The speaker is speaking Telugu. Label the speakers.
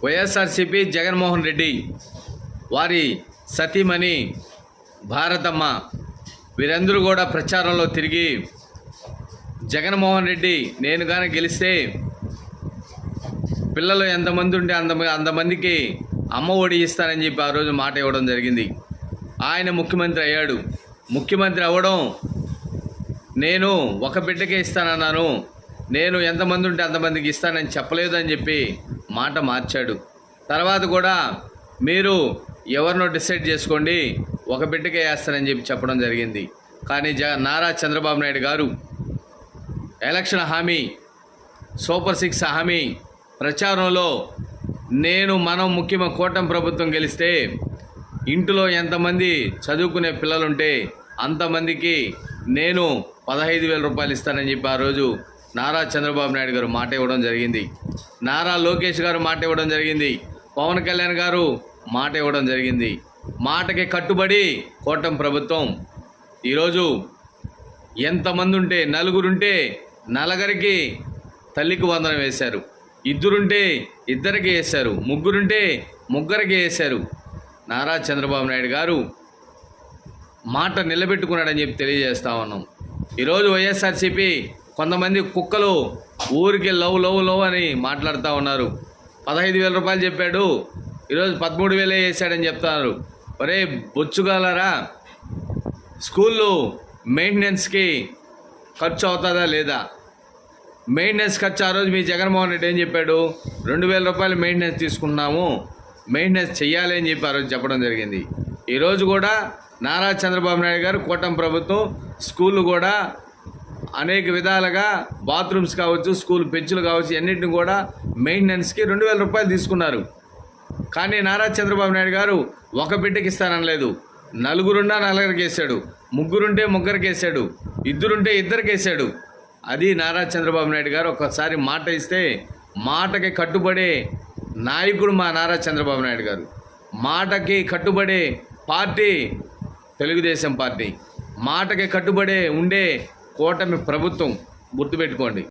Speaker 1: వైఎస్ఆర్సీపీ జగన్మోహన్ రెడ్డి వారి సతీమణి భారతమ్మ వీరందరూ కూడా ప్రచారంలో తిరిగి జగన్మోహన్ రెడ్డి నేను కానీ గెలిస్తే పిల్లలు ఎంతమంది ఉంటే అంతమందికి అమ్మ ఒడి ఇస్తానని చెప్పి ఆ రోజు మాట ఇవ్వడం జరిగింది. ఆయన ముఖ్యమంత్రి అయ్యాడు. ముఖ్యమంత్రి అవ్వడం నేను ఒక బిడ్డకే ఇస్తానన్నాను, నేను ఎంతమంది ఉంటే అంతమందికి ఇస్తానని చెప్పలేదు అని చెప్పి మాట మార్చాడు. తర్వాత కూడా మీరు ఎవరినో డిసైడ్ చేసుకోండి, ఒక బిడ్డకే వేస్తానని చెప్పి చెప్పడం జరిగింది. కానీ నారా చంద్రబాబు నాయుడు గారు ఎలక్షన్ హామీ, సూపర్ 6 హామీ ప్రచారంలో మనం కూటమి ప్రభుత్వం గెలిస్తే ఇంటిలో ఎంతమంది చదువుకునే పిల్లలుంటే అంతమందికి నేను 15,000 రూపాయలు ఇస్తానని చెప్పి ఆ రోజు నారా చంద్రబాబు నాయుడు గారు మాట ఇవ్వడం జరిగింది. నారా లోకేష్ గారు మాట ఇవ్వడం జరిగింది. పవన్ కళ్యాణ్ గారు మాట ఇవ్వడం జరిగింది. మాటకి కట్టుబడి కూటమి ప్రభుత్వం ఈరోజు ఎంతమంది ఉంటే నలుగురుంటే నలుగురికి తల్లికి వందనం వేశారు, ఇద్దరుంటే ఇద్దరికి వేశారు, ముగ్గురుంటే ముగ్గురికి వేశారు. నారా చంద్రబాబు నాయుడు గారు మాట నిలబెట్టుకున్నాడని చెప్పి తెలియజేస్తా ఉన్నాం. ఈరోజు వైఎస్ఆర్సీపీ కొంతమంది కుక్కలు ఊరికి లవ్ అని మాట్లాడుతూ ఉన్నారు. 15,000 రూపాయలు చెప్పాడు, ఈరోజు 13,000 వేసాడని చెప్తున్నారు. ఒరే బొచ్చుగాలరా, స్కూల్లో మెయింటెనెన్స్కి ఖర్చు అవుతుందా లేదా? మెయింటెనెన్స్ ఖర్చు ఆ రోజు మీ జగన్మోహన్ రెడ్డి ఏం చెప్పాడు? 2,000 రూపాయలు మెయింటెనెన్స్ తీసుకున్నాము, మెయింటెనెన్స్ చెయ్యాలి అని చెప్పి ఆ రోజు చెప్పడం జరిగింది. ఈరోజు కూడా నారా చంద్రబాబు నాయుడు గారు కూటమి ప్రభుత్వం స్కూళ్ళు కూడా అనేక విధాలుగా బాత్రూమ్స్ కావచ్చు, స్కూల్ పెంచులు కావచ్చు, అన్నింటిని కూడా మెయింటెనెన్స్కి 2,000 రూపాయలు తీసుకున్నారు. కానీ నారా చంద్రబాబు నాయుడు గారు ఒక బిడ్డకి ఇస్తాననలేదు. నలుగురున్నా నలుగురికి వేసాడు, ముగ్గురుంటే ముగ్గురికి వేసాడు, ఇద్దరుంటే ఇద్దరికి వేసాడు. అది నారా చంద్రబాబు నాయుడు గారు ఒక్కసారి మాట ఇస్తే మాటకి కట్టుబడే నాయకుడు మా నారా చంద్రబాబు నాయుడు గారు. మాటకి కట్టుబడే పార్టీ తెలుగుదేశం పార్టీ, మాటకి కట్టుబడే ఉండే కూటమి ప్రభుత్వం. గుర్తుపెట్టుకోండి.